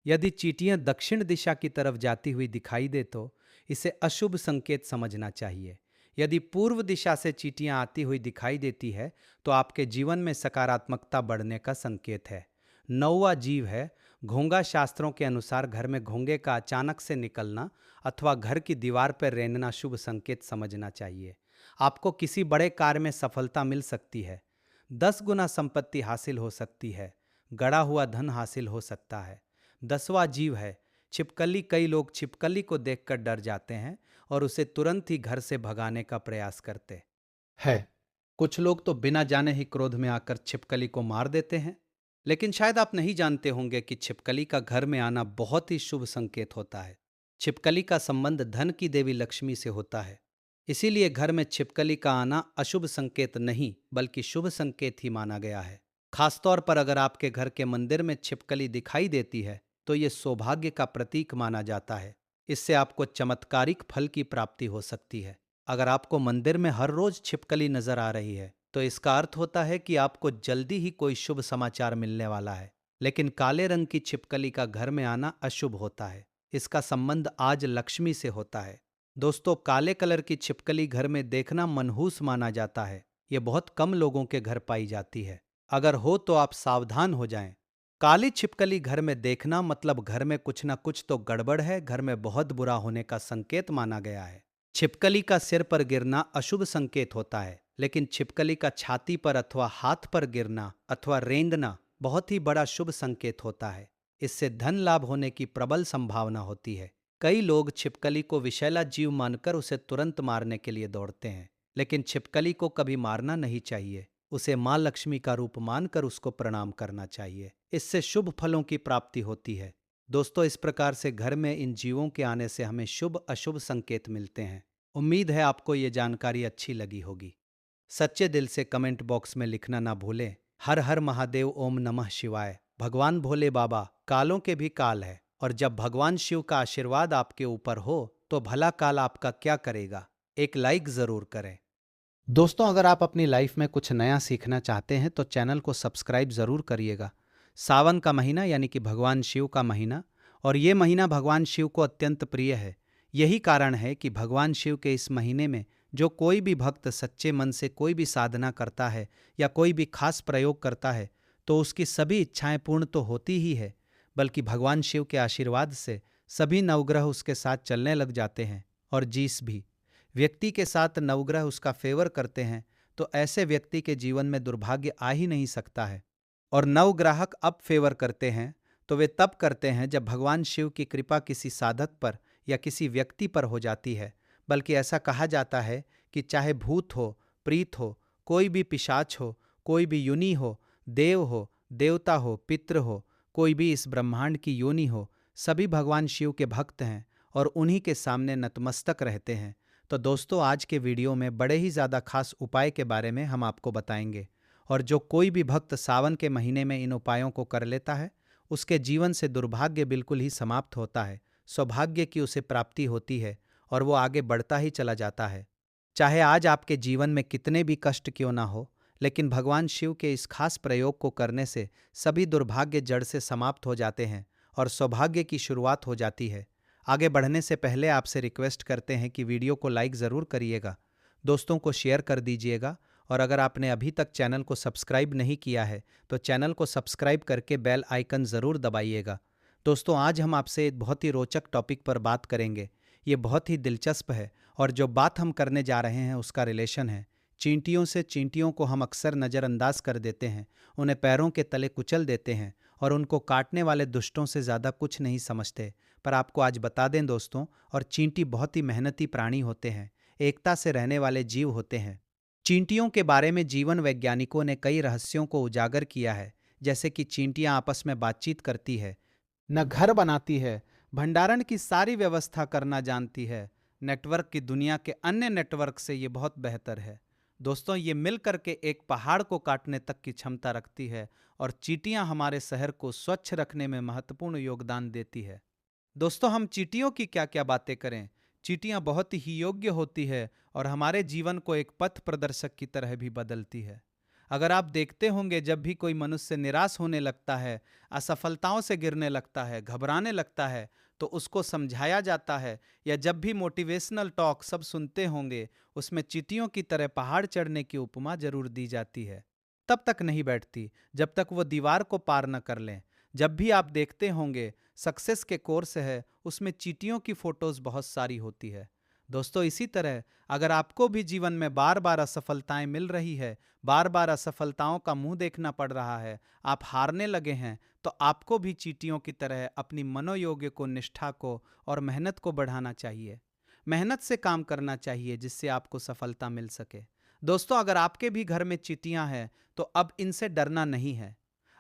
यदि चींटियां दक्षिण दिशा की तरफ जाती हुई दिखाई दे तो इसे अशुभ संकेत समझना चाहिए। यदि पूर्व दिशा से चींटियां आती हुई दिखाई देती है तो आपके जीवन में सकारात्मकता बढ़ने का संकेत है। 9वां जीव है घोंगा। शास्त्रों के अनुसार घर में घोंगे का अचानक से निकलना अथवा घर की दीवार पर रेंगना शुभ संकेत समझना चाहिए। आपको किसी बड़े कार्य में सफलता मिल सकती है। 10 गुना संपत्ति हासिल हो सकती है। गड़ा हुआ धन हासिल हो सकता है। 10वां जीव है छिपकली। कई लोग छिपकली को देखकर डर जाते हैं और उसे तुरंत ही घर से भगाने का प्रयास करते हैं। कुछ लोग तो बिना जाने ही क्रोध में आकर छिपकली को मार देते हैं। लेकिन शायद आप नहीं जानते होंगे कि छिपकली का घर में आना बहुत ही शुभ संकेत होता है। छिपकली का संबंध धन की देवी लक्ष्मी से होता है। इसीलिए घर में छिपकली का आना अशुभ संकेत नहीं बल्कि शुभ संकेत ही माना गया है। खासतौर पर अगर आपके घर के मंदिर में छिपकली दिखाई देती है तो ये सौभाग्य का प्रतीक माना जाता है। इससे आपको चमत्कारिक फल की प्राप्ति हो सकती है। अगर आपको मंदिर में हर रोज छिपकली नजर आ रही है तो इसका अर्थ होता है कि आपको जल्दी ही कोई शुभ समाचार मिलने वाला है। लेकिन काले रंग की छिपकली का घर में आना अशुभ होता है। इसका संबंध आज लक्ष्मी से होता है। दोस्तों, काले कलर की छिपकली घर में देखना मनहूस माना जाता है। यह बहुत कम लोगों के घर पाई जाती है। अगर हो तो आप सावधान हो जाएं। काली छिपकली घर में देखना मतलब घर में कुछ ना कुछ तो गड़बड़ है। घर में बहुत बुरा होने का संकेत माना गया है। छिपकली का सिर पर गिरना अशुभ संकेत होता है। लेकिन छिपकली का छाती पर अथवा हाथ पर गिरना अथवा रेंगना बहुत ही बड़ा शुभ संकेत होता है। इससे धन लाभ होने की प्रबल संभावना होती है। कई लोग छिपकली को विषैला जीव मानकर उसे तुरंत मारने के लिए दौड़ते हैं। लेकिन छिपकली को कभी मारना नहीं चाहिए। उसे मां लक्ष्मी का रूप मानकर उसको प्रणाम करना चाहिए। इससे शुभ फलों की प्राप्ति होती है। दोस्तों, इस प्रकार से घर में इन जीवों के आने से हमें शुभ अशुभ संकेत मिलते हैं। उम्मीद है आपको ये जानकारी अच्छी लगी होगी। सच्चे दिल से कमेंट बॉक्स में लिखना ना भूलें। हर हर महादेव, ओम नमः शिवाय। भगवान भोले बाबा कालों के भी काल है और जब भगवान शिव का आशीर्वाद आपके ऊपर हो तो भला काल आपका क्या करेगा। एक लाइक जरूर करें। दोस्तों, अगर आप अपनी लाइफ में कुछ नया सीखना चाहते हैं तो चैनल को सब्सक्राइब जरूर करिएगा। सावन का महीना यानी कि भगवान शिव का महीना, और ये महीना भगवान शिव को अत्यंत प्रिय है। यही कारण है कि भगवान शिव के इस महीने में जो कोई भी भक्त सच्चे मन से कोई भी साधना करता है या कोई भी खास प्रयोग करता है तो उसकी सभी इच्छाएं पूर्ण तो होती ही है, बल्कि भगवान शिव के आशीर्वाद से सभी नवग्रह उसके साथ चलने लग जाते हैं और जीस भी। व्यक्ति के साथ नवग्रह उसका फेवर करते हैं तो ऐसे व्यक्ति के जीवन में दुर्भाग्य आ ही नहीं सकता है। और नवग्राहक अब फेवर करते हैं तो वे तब करते हैं जब भगवान शिव की कृपा किसी साधक पर या किसी व्यक्ति पर हो जाती है। बल्कि ऐसा कहा जाता है कि चाहे भूत हो, प्रीत हो, कोई भी पिशाच हो, कोई भी युनि हो, देव हो, देवता हो, पितृ हो, कोई भी इस ब्रह्मांड की योनि हो, सभी भगवान शिव के भक्त हैं और उन्हीं के सामने नतमस्तक रहते हैं। तो दोस्तों, आज के वीडियो में बड़े ही ज़्यादा खास उपाय के बारे में हम आपको बताएंगे। और जो कोई भी भक्त सावन के महीने में इन उपायों को कर लेता है, उसके जीवन से दुर्भाग्य बिल्कुल ही समाप्त होता है, सौभाग्य की उसे प्राप्ति होती है और वो आगे बढ़ता ही चला जाता है। चाहे आज आपके जीवन में कितने भी कष्ट क्यों ना हो, लेकिन भगवान शिव के इस खास प्रयोग को करने से सभी दुर्भाग्य जड़ से समाप्त हो जाते हैं और सौभाग्य की शुरुआत हो जाती है। आगे बढ़ने से पहले आपसे रिक्वेस्ट करते हैं कि वीडियो को लाइक ज़रूर करिएगा, दोस्तों को शेयर कर दीजिएगा और अगर आपने अभी तक चैनल को सब्सक्राइब नहीं किया है तो चैनल को सब्सक्राइब करके बेल आइकन ज़रूर दबाइएगा। दोस्तों, आज हम आपसे एक बहुत ही रोचक टॉपिक पर बात करेंगे। ये बहुत ही दिलचस्प है और जो बात हम करने जा रहे हैं उसका रिलेशन है चींटियों से। चींटियों को हम अक्सर नज़रअंदाज कर देते हैं, उन्हें पैरों के तले कुचल देते हैं और उनको काटने वाले दुष्टों से ज़्यादा कुछ नहीं समझते। पर आपको आज बता दें दोस्तों, और चींटी बहुत ही मेहनती प्राणी होते हैं, एकता से रहने वाले जीव होते हैं। चींटियों के बारे में जीवन वैज्ञानिकों ने कई रहस्यों को उजागर किया है, जैसे कि चींटियां आपस में बातचीत करती है, न घर बनाती है, भंडारण की सारी व्यवस्था करना जानती है, नेटवर्क की दुनिया के अन्य नेटवर्क से ये बहुत बेहतर है। दोस्तों, ये मिल करके एक पहाड़ को काटने तक की क्षमता रखती है और चींटियां हमारे शहर को स्वच्छ रखने में महत्वपूर्ण योगदान देती है। दोस्तों, हम चींटियों की क्या क्या बातें करें, चींटियां बहुत ही योग्य होती है और हमारे जीवन को एक पथ प्रदर्शक की तरह भी बदलती है। अगर आप देखते होंगे, जब भी कोई मनुष्य निराश होने लगता है, असफलताओं से गिरने लगता है, घबराने लगता है, तो उसको समझाया जाता है, या जब भी मोटिवेशनल टॉक सब सुनते होंगे, उसमें चींटियों की तरह पहाड़ चढ़ने की उपमा जरूर दी जाती है। तब तक नहीं बैठती जब तक वो दीवार को पार न कर लें। जब भी आप देखते होंगे सक्सेस के कोर्स है, उसमें चींटियों की फोटोज बहुत सारी होती है। दोस्तों, इसी तरह अगर आपको भी जीवन में बार बार असफलताएं मिल रही है, बार बार असफलताओं का मुंह देखना पड़ रहा है, आप हारने लगे हैं, तो आपको भी चींटियों की तरह अपनी मनोयोग्य को, निष्ठा को और मेहनत को बढ़ाना चाहिए। मेहनत से काम करना चाहिए जिससे आपको सफलता मिल सके। दोस्तों, अगर आपके भी घर में चींटियां हैं तो अब इनसे डरना नहीं है।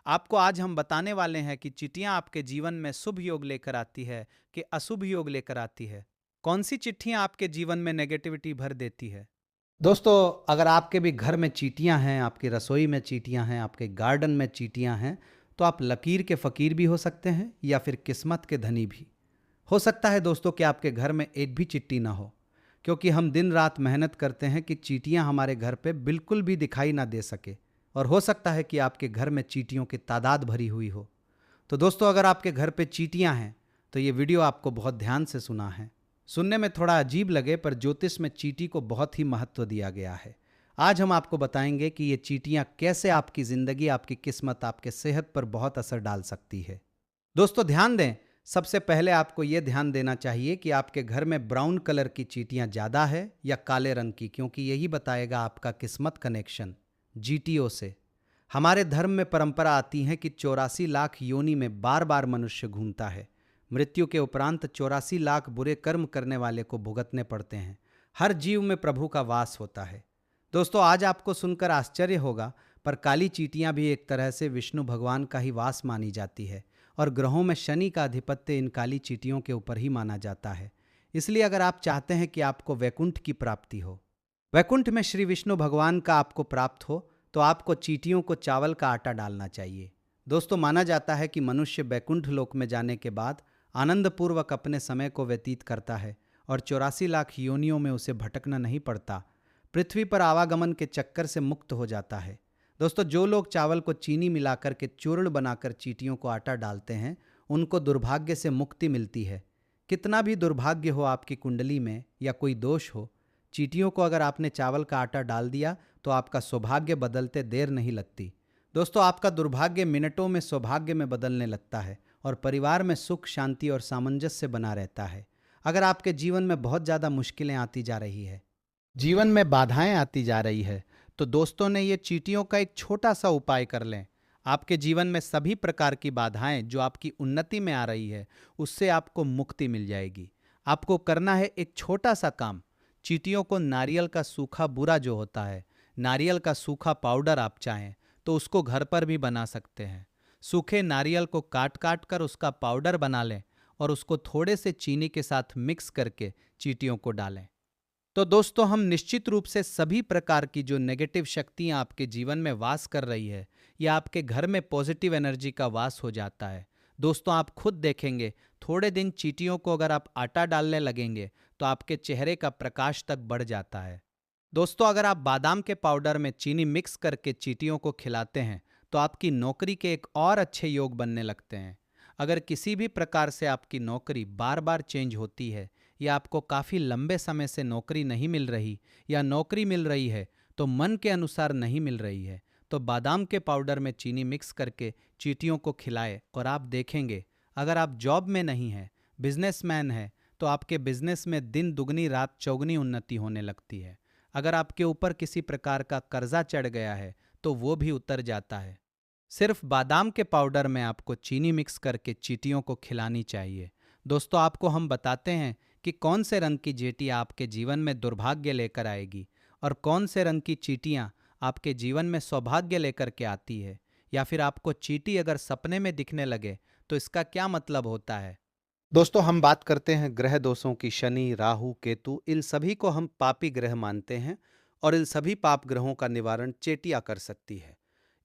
आपको आज हम बताने वाले हैं कि चिट्ठियां आपके जीवन में शुभ योग लेकर आती है कि अशुभ योग लेकर आती है। कौन सी चिट्ठियां आपके जीवन में नेगेटिविटी भर देती है। दोस्तों, अगर आपके भी घर में चींटियां हैं, आपकी रसोई में चींटियां हैं, आपके गार्डन में चींटियां हैं, तो आप लकीर के फकीर भी हो सकते हैं या फिर किस्मत के धनी भी हो सकता है। दोस्तों, कि आपके घर में एक भी चिट्टी ना हो, क्योंकि हम दिन रात मेहनत करते हैं कि चींटियां हमारे घर पे बिल्कुल भी दिखाई ना दे सके। और हो सकता है कि आपके घर में चींटियों की तादाद भरी हुई हो। तो दोस्तों, अगर आपके घर पे चींटियां हैं तो ये वीडियो आपको बहुत ध्यान से सुना है। सुनने में थोड़ा अजीब लगे, पर ज्योतिष में चींटी को बहुत ही महत्व दिया गया है। आज हम आपको बताएंगे कि ये चींटियां कैसे आपकी जिंदगी, आपकी किस्मत, आपके सेहत पर बहुत असर डाल सकती है। दोस्तों, ध्यान दें, सबसे पहले आपको यह ध्यान देना चाहिए कि आपके घर में ब्राउन कलर की चींटियां ज़्यादा है या काले रंग की, क्योंकि यही बताएगा आपका किस्मत कनेक्शन जीटीओ से। हमारे धर्म में परंपरा आती है कि 84 लाख योनि में बार बार मनुष्य घूमता है। मृत्यु के उपरांत 84 लाख बुरे कर्म करने वाले को भुगतने पड़ते हैं। हर जीव में प्रभु का वास होता है। दोस्तों, आज आपको सुनकर आश्चर्य होगा, पर काली चींटियां भी एक तरह से विष्णु भगवान का ही वास मानी जाती है और ग्रहों में शनि का आधिपत्य इन काली चींटियों के ऊपर ही माना जाता है। इसलिए अगर आप चाहते हैं कि आपको वैकुंठ की प्राप्ति हो, वैकुंठ में श्री विष्णु भगवान का आपको प्राप्त हो, तो आपको चींटियों को चावल का आटा डालना चाहिए। दोस्तों, माना जाता है कि मनुष्य वैकुंठ लोक में जाने के बाद आनंदपूर्वक अपने समय को व्यतीत करता है और 84 लाख योनियों में उसे भटकना नहीं पड़ता, पृथ्वी पर आवागमन के चक्कर से मुक्त हो जाता है। दोस्तों, जो लोग चावल को चीनी मिलाकर के चूर्ण बनाकर चींटियों को आटा डालते हैं, उनको दुर्भाग्य से मुक्ति मिलती है। कितना भी दुर्भाग्य हो आपकी कुंडली में या कोई दोष हो, चींटियों को अगर आपने चावल का आटा डाल दिया तो आपका सौभाग्य बदलते देर नहीं लगती। दोस्तों, आपका दुर्भाग्य मिनटों में सौभाग्य में बदलने लगता है और परिवार में सुख, शांति और सामंजस्य बना रहता है। अगर आपके जीवन में बहुत ज़्यादा मुश्किलें आती जा रही है, जीवन में बाधाएं आती जा रही है, तो दोस्तों ने ये चींटियों का एक छोटा सा उपाय कर लें। आपके जीवन में सभी प्रकार की बाधाएं जो आपकी उन्नति में आ रही है, उससे आपको मुक्ति मिल जाएगी। आपको करना है एक छोटा सा काम। चींटियों को नारियल का सूखा बूरा जो होता है, नारियल का सूखा पाउडर आप चाहें तो उसको घर पर भी बना सकते हैं। सूखे नारियल को काट काट कर उसका पाउडर बना लें और उसको थोड़े से चीनी के साथ मिक्स करके चींटियों को डालें। तो दोस्तों, हम निश्चित रूप से सभी प्रकार की जो नेगेटिव शक्तियां आपके जीवन में वास कर रही है, या आपके घर में पॉजिटिव एनर्जी का वास हो जाता है। दोस्तों, आप खुद देखेंगे, थोड़े दिन चींटियों को अगर आप आटा डालने लगेंगे तो आपके चेहरे का प्रकाश तक बढ़ जाता है। दोस्तों, अगर आप बादाम के पाउडर में चीनी मिक्स करके चींटियों को खिलाते हैं तो आपकी नौकरी के एक और अच्छे योग बनने लगते हैं। अगर किसी भी प्रकार से आपकी नौकरी बार बार चेंज होती है, या आपको काफ़ी लंबे समय से नौकरी नहीं मिल रही, या नौकरी मिल रही है तो मन के अनुसार नहीं मिल रही है, तो बादाम के पाउडर में चीनी मिक्स करके चींटियों को खिलाए और आप देखेंगे, अगर आप जॉब में नहीं हैं, बिजनेसमैन हैं, तो आपके बिजनेस में दिन दुगनी रात चौगनी उन्नति होने लगती है। अगर आपके ऊपर किसी प्रकार का कर्जा चढ़ गया है तो वो भी उतर जाता है। सिर्फ बादाम के पाउडर में आपको चीनी मिक्स करके चींटियों को खिलानी चाहिए। दोस्तों, आपको हम बताते हैं कि कौन से रंग की चींटियां आपके जीवन में दुर्भाग्य लेकर आएगी और कौन से रंग की चींटियां आपके जीवन में सौभाग्य लेकर के आती है। या फिर आपको चींटी अगर सपने में दिखने लगे तो इसका क्या मतलब होता है। दोस्तों, हम बात करते हैं ग्रह दोषों की। शनि, राहु, केतु, इन सभी को हम पापी ग्रह मानते हैं और इन सभी पाप ग्रहों का निवारण चेटिया कर सकती है।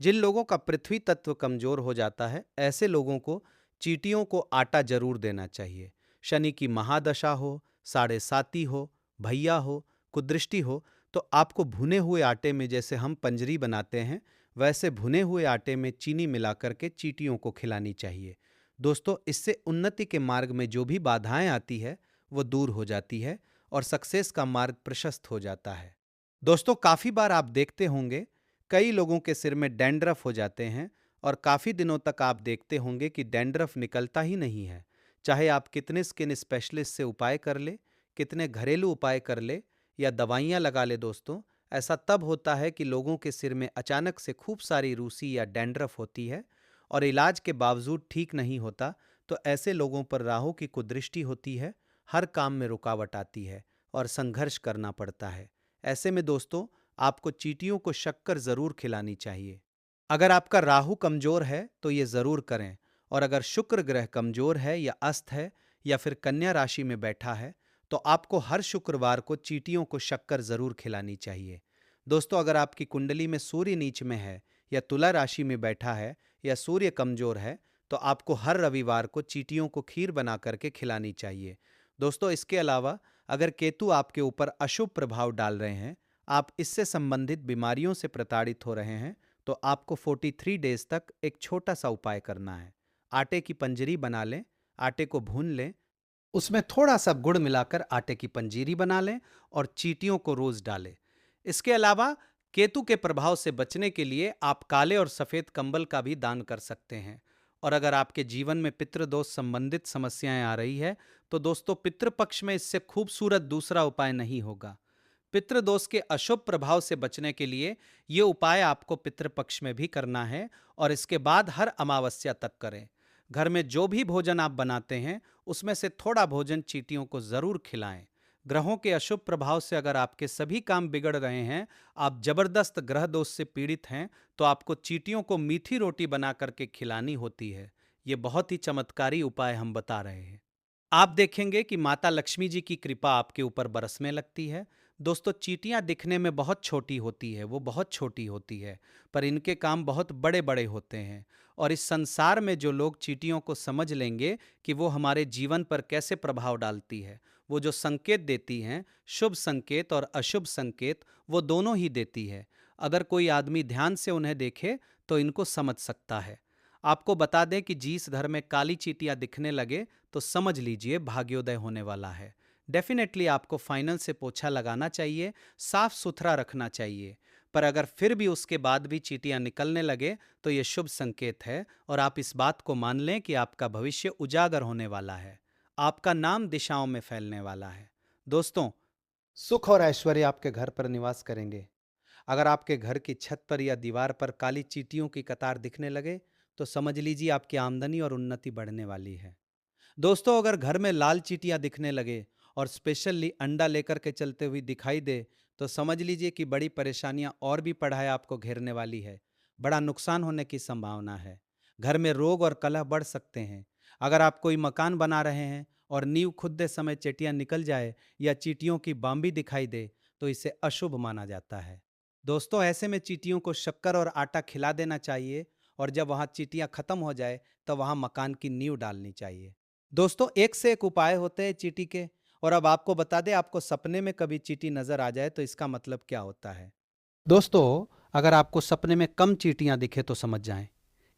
जिन लोगों का पृथ्वी तत्व कमजोर हो जाता है, ऐसे लोगों को चींटियों को आटा जरूर देना चाहिए। शनि की महादशा हो, साढ़े साती हो, भैया हो, कुदृष्टि हो, तो आपको भुने हुए आटे में, जैसे हम पंजरी बनाते हैं, वैसे भुने हुए आटे में चीनी मिलाकर के चींटियों को खिलानी चाहिए। दोस्तों, इससे उन्नति के मार्ग में जो भी बाधाएं आती है वो दूर हो जाती है और सक्सेस का मार्ग प्रशस्त हो जाता है। दोस्तों, काफी बार आप देखते होंगे कई लोगों के सिर में डैंड्रफ हो जाते हैं और काफी दिनों तक आप देखते होंगे कि डैंड्रफ निकलता ही नहीं है। चाहे आप कितने स्किन स्पेशलिस्ट से उपाय कर ले, कितने घरेलू उपाय कर ले या दवाइयां लगा ले, दोस्तों, ऐसा तब होता है कि लोगों के सिर में अचानक से खूब सारी रूसी या डैंड्रफ होती है और इलाज के बावजूद ठीक नहीं होता। तो ऐसे लोगों पर राहु की कुदृष्टि होती है, हर काम में रुकावट आती है और संघर्ष करना पड़ता है। ऐसे में दोस्तों, आपको चींटियों को शक्कर जरूर खिलानी चाहिए। अगर आपका राहु कमजोर है तो ये जरूर करें, और अगर शुक्र ग्रह कमजोर है या अस्त है या फिर कन्या राशि में बैठा है तो आपको हर शुक्रवार को चींटियों को शक्कर जरूर खिलानी चाहिए। दोस्तों, अगर आपकी कुंडली में सूर्य नीच में है या तुला राशि में बैठा है या सूर्य कमजोर है तो आपको हर रविवार को चींटियों को खीर बना करके खिलानी चाहिए। दोस्तों, इसके अलावा अगर केतु आपके ऊपर अशुभ प्रभाव डाल रहे हैं, आप इससे संबंधित बीमारियों से प्रताड़ित हो रहे हैं, तो आपको 43 डेज तक एक छोटा सा उपाय करना है। आटे की पंजरी बना लें, आटे को भून लें, उसमें थोड़ा सा गुड़ मिलाकर आटे की पंजीरी बना लें और चींटियों को रोज डालें। इसके अलावा केतु के प्रभाव से बचने के लिए आप काले और सफेद कंबल का भी दान कर सकते हैं। और अगर आपके जीवन में पितृदोष संबंधित समस्याएं आ रही है तो दोस्तों, पितृपक्ष में इससे खूबसूरत दूसरा उपाय नहीं होगा। पितृदोष के अशुभ प्रभाव से बचने के लिए ये उपाय आपको पितृपक्ष में भी करना है और इसके बाद हर अमावस्या तक करें। घर में जो भी भोजन आप बनाते हैं उसमें से थोड़ा भोजन चींटियों को जरूर खिलाएं। ग्रहों के अशुभ प्रभाव से अगर आपके सभी काम बिगड़ रहे हैं, आप जबरदस्त ग्रह दोष से पीड़ित हैं, तो आपको चींटियों को मीठी रोटी बना करके खिलानी होती है। ये बहुत ही चमत्कारी उपाय हम बता रहे हैं। आप देखेंगे कि माता लक्ष्मी जी की कृपा आपके ऊपर बरसने लगती है। दोस्तों, चींटियां दिखने में बहुत छोटी होती है, वो बहुत छोटी होती है, पर इनके काम बहुत बड़े बड़े होते हैं। और इस संसार में जो लोग चींटियों को समझ लेंगे कि वो हमारे जीवन पर कैसे प्रभाव डालती है, वो जो संकेत देती हैं, शुभ संकेत और अशुभ संकेत, वो दोनों ही देती है। अगर कोई आदमी ध्यान से उन्हें देखे तो इनको समझ सकता है। आपको बता दें कि जिस घर में काली चींटियां दिखने लगे तो समझ लीजिए भाग्योदय होने वाला है। डेफिनेटली आपको फाइनल से पोछा लगाना चाहिए, साफ सुथरा रखना चाहिए। पर अगर फिर भी उसके बाद भी चींटियां निकलने लगे तो ये शुभ संकेत है और आप इस बात को मान लें कि आपका भविष्य उजागर होने वाला है। आपका नाम दिशाओं में फैलने वाला है। दोस्तों, सुख और ऐश्वर्य आपके घर पर निवास करेंगे। अगर आपके घर की छत पर या दीवार पर काली चींटियों की कतार दिखने लगे तो समझ लीजिए आपकी आमदनी और उन्नति बढ़ने वाली है। दोस्तों, अगर घर में लाल चींटियां दिखने लगे और स्पेशली अंडा लेकर के चलते हुए दिखाई दे तो समझ लीजिए कि बड़ी परेशानियां और भी पढ़ाए आपको घेरने वाली है। बड़ा नुकसान होने की संभावना है। घर में रोग और कलह बढ़ सकते हैं। अगर आप कोई मकान बना रहे हैं और नींव खुदते समय चींटियां निकल जाए या चींटियों की बाम्बी दिखाई दे तो इसे अशुभ माना जाता है। दोस्तों, ऐसे में चींटियों को शक्कर और आटा खिला देना चाहिए और जब वहां चींटियां खत्म हो जाए तो वहां मकान की नींव डालनी चाहिए। दोस्तों, एक से एक उपाय होते हैं चींटी के। और अब आपको बता दें, आपको सपने में कभी चींटी नजर आ जाए तो इसका मतलब क्या होता है। दोस्तों, अगर आपको सपने में कम चींटियां दिखे तो समझ जाएं,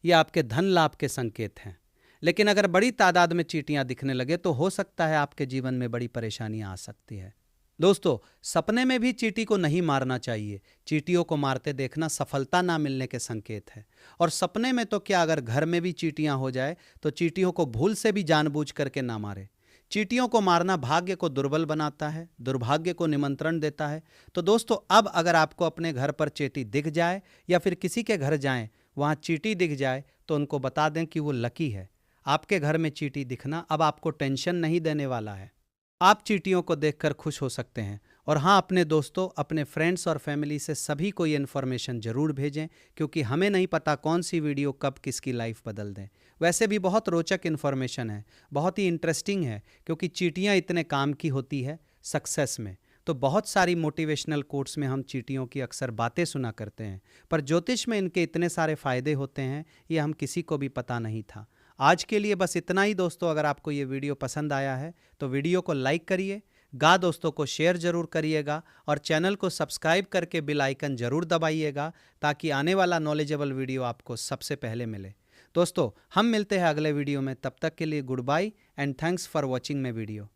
ये आपके धन लाभ के संकेत हैं। लेकिन अगर बड़ी तादाद में चींटियां दिखने लगे तो हो सकता है आपके जीवन में बड़ी परेशानियां आ सकती है। दोस्तों, सपने में भी चींटी को नहीं मारना चाहिए। चींटियों को मारते देखना सफलता ना मिलने के संकेत है। और सपने में तो क्या, अगर घर में भी चींटियां हो जाए तो चींटियों को भूल से भी जानबूझ करके ना मारे। चींटियों को मारना भाग्य को दुर्बल बनाता है, दुर्भाग्य को निमंत्रण देता है। तो दोस्तों, अब अगर आपको अपने घर पर चींटी दिख जाए या फिर किसी के घर जाएं, वहां चींटी दिख जाए तो उनको बता दें कि वो लकी है। आपके घर में चींटी दिखना अब आपको टेंशन नहीं देने वाला है। आप चींटियों को देखकर खुश हो सकते हैं। और हाँ, अपने दोस्तों, अपने फ्रेंड्स और फैमिली से सभी को ये इन्फॉर्मेशन जरूर भेजें, क्योंकि हमें नहीं पता कौन सी वीडियो कब किसकी लाइफ बदल दें। वैसे भी बहुत रोचक इन्फॉर्मेशन है, बहुत ही इंटरेस्टिंग है, क्योंकि चींटियां इतने काम की होती है सक्सेस में। तो बहुत सारी मोटिवेशनल कोट्स में हम चींटियों की अक्सर बातें सुना करते हैं, पर ज्योतिष में इनके इतने सारे फायदे होते हैं ये हम किसी को भी पता नहीं था। आज के लिए बस इतना ही दोस्तों। अगर आपको ये वीडियो पसंद आया है तो वीडियो को लाइक करिए, दोस्तों को शेयर जरूर करिएगा और चैनल को सब्सक्राइब करके बेल आइकन जरूर दबाइएगा, ताकि आने वाला नॉलेजेबल वीडियो आपको सबसे पहले मिले। दोस्तों, हम मिलते हैं अगले वीडियो में। तब तक के लिए good bye and thanks for watching my video.